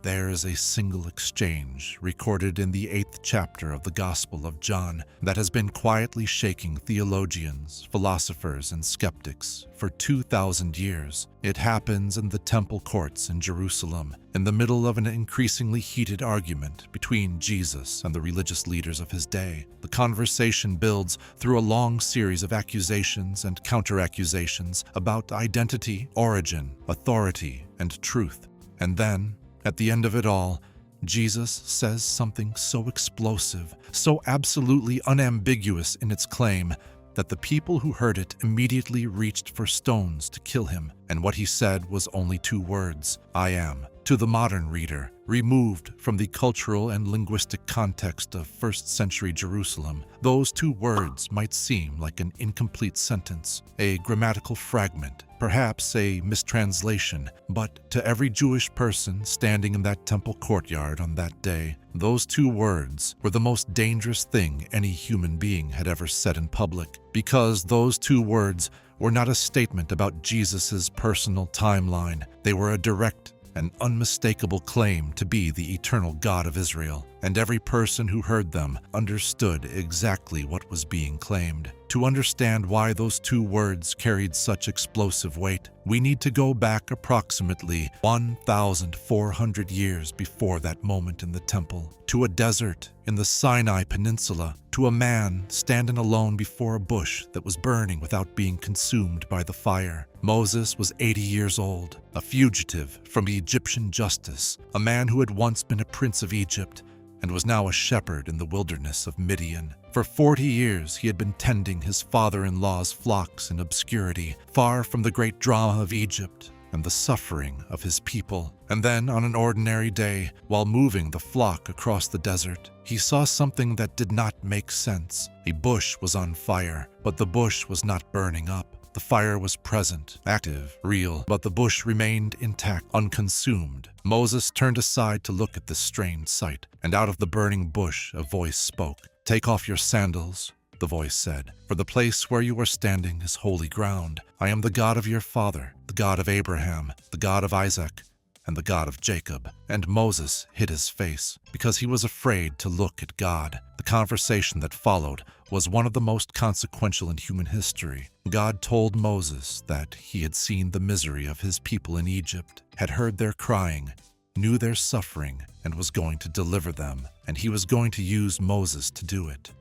there is a single exchange recorded in the 8th chapter of the Gospel of John that has been quietly shaking theologians, philosophers, and skeptics for 2,000 years. It happens in the temple courts in Jerusalem, in the middle of an increasingly heated argument between Jesus and the religious leaders of his day. The conversation builds through a long series of accusations and counter-accusations about identity, origin, authority, and truth. And then, at the end of it all, Jesus says something so explosive, so absolutely unambiguous in its claim, that the people who heard it immediately reached for stones to kill him. And what he said was only 2 words, "I am." To the modern reader, removed from the cultural and linguistic context of first-century Jerusalem, those 2 words might seem like an incomplete sentence, a grammatical fragment, perhaps a mistranslation, but to every Jewish person standing in that temple courtyard on that day, those 2 words were the most dangerous thing any human being had ever said in public, because those 2 words were not a statement about Jesus' personal timeline. They were a direct an unmistakable claim to be the eternal God of Israel, and every person who heard them understood exactly what was being claimed. To understand why those 2 words carried such explosive weight, we need to go back approximately 1,400 years before that moment in the temple, to a desert in the Sinai Peninsula, to a man standing alone before a bush that was burning without being consumed by the fire. Moses was 80 years old, a fugitive from Egyptian justice, a man who had once been a prince of Egypt and was now a shepherd in the wilderness of Midian. For 40 years he had been tending his father-in-law's flocks in obscurity, far from the great drama of Egypt and the suffering of his people. And then, on an ordinary day, while moving the flock across the desert, he saw something that did not make sense. A bush was on fire, but the bush was not burning up. The fire was present, active, real, but the bush remained intact, unconsumed. Moses turned aside to look at this strange sight, and out of the burning bush a voice spoke. "Take off your sandals," the voice said, "for the place where you are standing is holy ground. I am the God of your father, the God of Abraham, the God of Isaac, and the God of Jacob." And Moses hid his face because he was afraid to look at God. The conversation that followed was one of the most consequential in human history. God told Moses that he had seen the misery of his people in Egypt, had heard their crying, knew their suffering, and was going to deliver them, and he was going to use Moses to do it.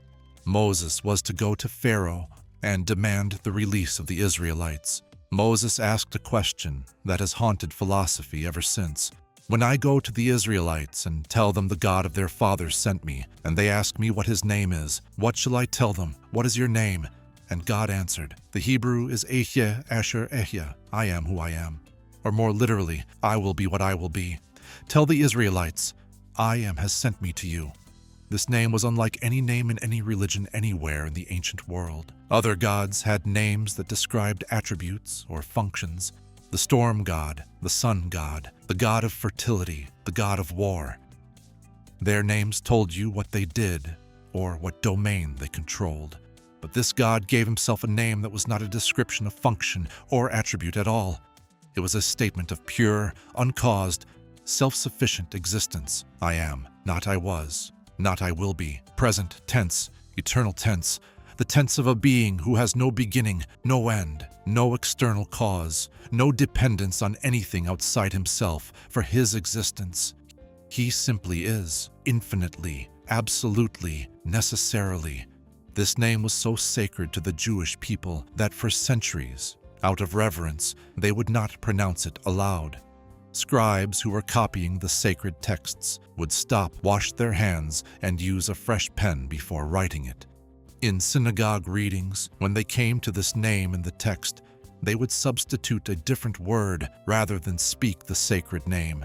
Moses was to go to Pharaoh and demand the release of the Israelites. Moses asked a question that has haunted philosophy ever since. "When I go to the Israelites and tell them the God of their fathers sent me, and they ask me what his name is, what shall I tell them? What is your name?" And God answered, "The Hebrew is Ehyeh Asher Ehyeh, I am who I am." Or more literally, "I will be what I will be." Tell the Israelites, "I am has sent me to you." This name was unlike any name in any religion anywhere in the ancient world. Other gods had names that described attributes or functions. The storm god, the sun god, the god of fertility, the god of war. Their names told you what they did or what domain they controlled. But this God gave himself a name that was not a description of function or attribute at all. It was a statement of pure, uncaused, self-sufficient existence. I am, not I was, not I will be. Present tense, eternal tense, the tense of a being who has no beginning, no end, no external cause, no dependence on anything outside himself for his existence. He simply is, infinitely, absolutely, necessarily. This name was so sacred to the Jewish people that for centuries, out of reverence, they would not pronounce it aloud. Scribes who were copying the sacred texts would stop, wash their hands, and use a fresh pen before writing it. In synagogue readings, when they came to this name in the text, they would substitute a different word rather than speak the sacred name.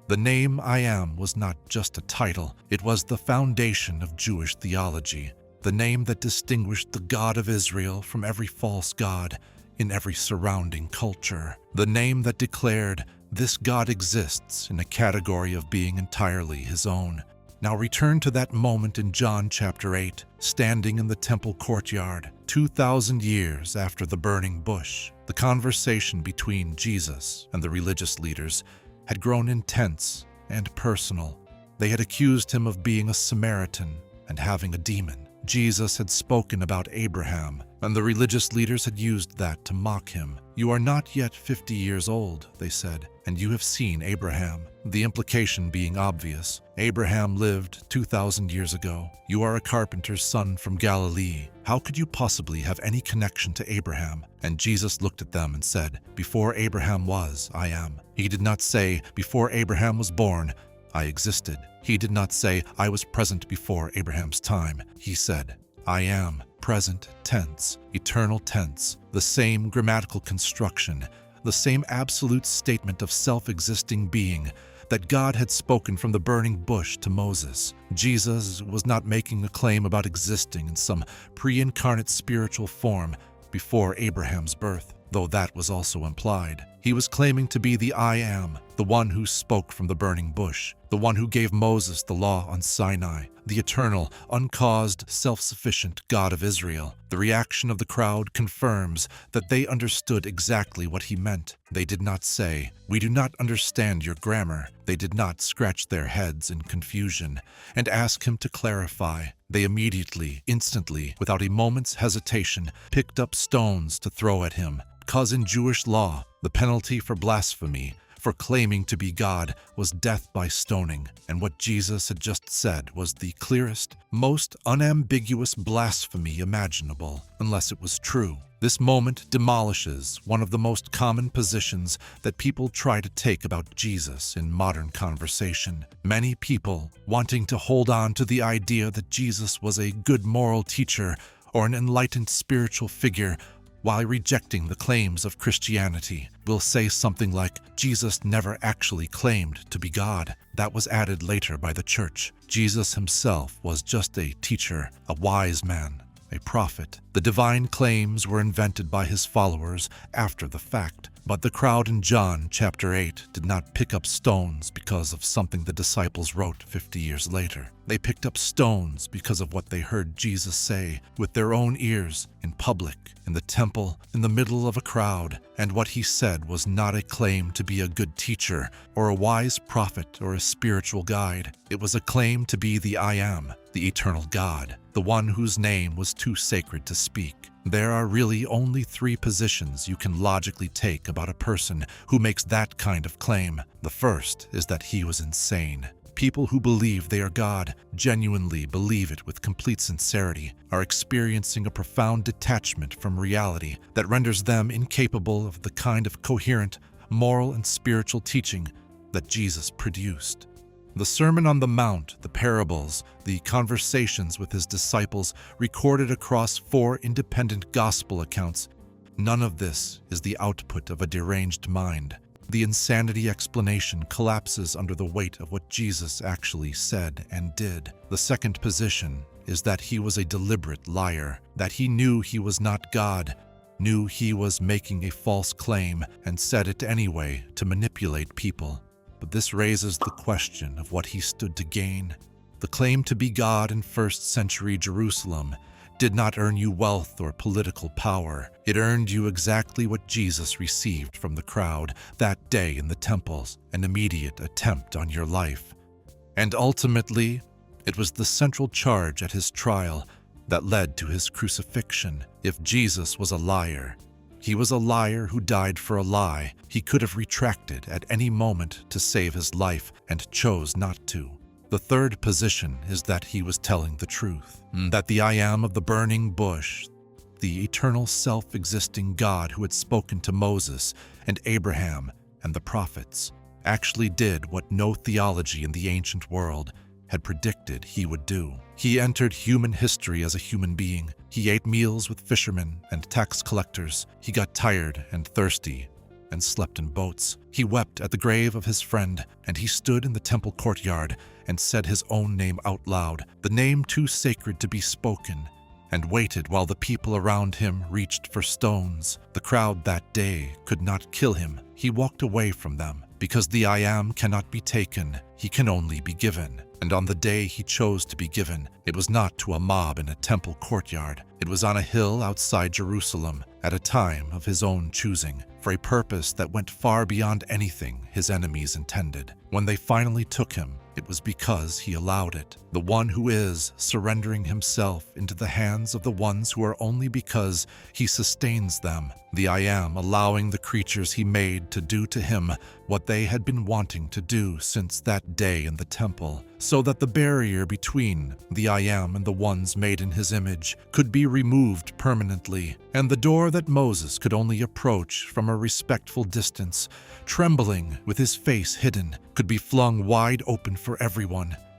The name I Am was not just a title, it was the foundation of Jewish theology, the name that distinguished the God of Israel from every false god in every surrounding culture, the name that declared this God exists in a category of being entirely his own. Now return to that moment in John chapter 8, standing in the temple courtyard, 2,000 years after the burning bush. The conversation between Jesus and the religious leaders had grown intense and personal. They had accused him of being a Samaritan and having a demon. Jesus had spoken about Abraham, and the religious leaders had used that to mock him. "You are not yet 50 years old," they said, "and you have seen Abraham." The implication being obvious. Abraham lived 2,000 years ago. You are a carpenter's son from Galilee. How could you possibly have any connection to Abraham? And Jesus looked at them and said, "Before Abraham was, I am." He did not say, "Before Abraham was born, I existed." He did not say, "I was present before Abraham's time." He said, "I am," present tense, eternal tense, the same grammatical construction, the same absolute statement of self-existing being that God had spoken from the burning bush to Moses. Jesus was not making a claim about existing in some pre-incarnate spiritual form before Abraham's birth, though that was also implied. He was claiming to be the I Am, the one who spoke from the burning bush, the one who gave Moses the law on Sinai, the eternal, uncaused, self-sufficient God of Israel. The reaction of the crowd confirms that they understood exactly what he meant. They did not say, "We do not understand your grammar." They did not scratch their heads in confusion and ask him to clarify. They immediately, instantly, without a moment's hesitation, picked up stones to throw at him. Because in Jewish law, the penalty for blasphemy, for claiming to be God, was death by stoning, and what Jesus had just said was the clearest, most unambiguous blasphemy imaginable, unless it was true. This moment demolishes one of the most common positions that people try to take about Jesus in modern conversation. Many people wanting to hold on to the idea that Jesus was a good moral teacher or an enlightened spiritual figure while rejecting the claims of Christianity, will say something like, Jesus never actually claimed to be God. That was added later by the church. Jesus himself was just a teacher, a wise man, a prophet. The divine claims were invented by his followers after the fact. But the crowd in John chapter 8 did not pick up stones because of something the disciples wrote 50 years later. They picked up stones because of what they heard Jesus say with their own ears, in public, in the temple, in the middle of a crowd. And what he said was not a claim to be a good teacher or a wise prophet or a spiritual guide. It was a claim to be the I Am, the eternal God, the one whose name was too sacred to speak. There are really only 3 positions you can logically take about a person who makes that kind of claim. The first is that he was insane. People who believe they are God, genuinely believe it with complete sincerity, are experiencing a profound detachment from reality that renders them incapable of the kind of coherent, moral and spiritual teaching that Jesus produced. The Sermon on the Mount, the parables, the conversations with his disciples recorded across 4 independent gospel accounts, none of this is the output of a deranged mind. The insanity explanation collapses under the weight of what Jesus actually said and did. The second position is that he was a deliberate liar, that he knew he was not God, knew he was making a false claim, and said it anyway to manipulate people. But this raises the question of what he stood to gain. The claim to be God in first-century Jerusalem did not earn you wealth or political power. It earned you exactly what Jesus received from the crowd that day in the temples, an immediate attempt on your life. And ultimately, it was the central charge at his trial that led to his crucifixion. If Jesus was a liar, he was a liar who died for a lie he could have retracted at any moment to save his life and chose not to. The third position is that he was telling the truth, that the I Am of the burning bush, the eternal self-existing God who had spoken to Moses and Abraham and the prophets, actually did what no theology in the ancient world had predicted he would do. He entered human history as a human being. He ate meals with fishermen and tax collectors. He got tired and thirsty and slept in boats. He wept at the grave of his friend, and he stood in the temple courtyard and said his own name out loud, the name too sacred to be spoken, and waited while the people around him reached for stones. The crowd that day could not kill him. He walked away from them, because the I Am cannot be taken, he can only be given. And on the day he chose to be given, it was not to a mob in a temple courtyard. It was on a hill outside Jerusalem, at a time of his own choosing, for a purpose that went far beyond anything his enemies intended. When they finally took him, it was because he allowed it. The one who is surrendering himself into the hands of the ones who are only because he sustains them. The I Am allowing the creatures he made to do to him what they had been wanting to do since that day in the temple, so that the barrier between the I Am and the ones made in his image could be removed permanently, and the door that Moses could only approach from a respectful distance, trembling with his face hidden, could be flung wide open for everyone.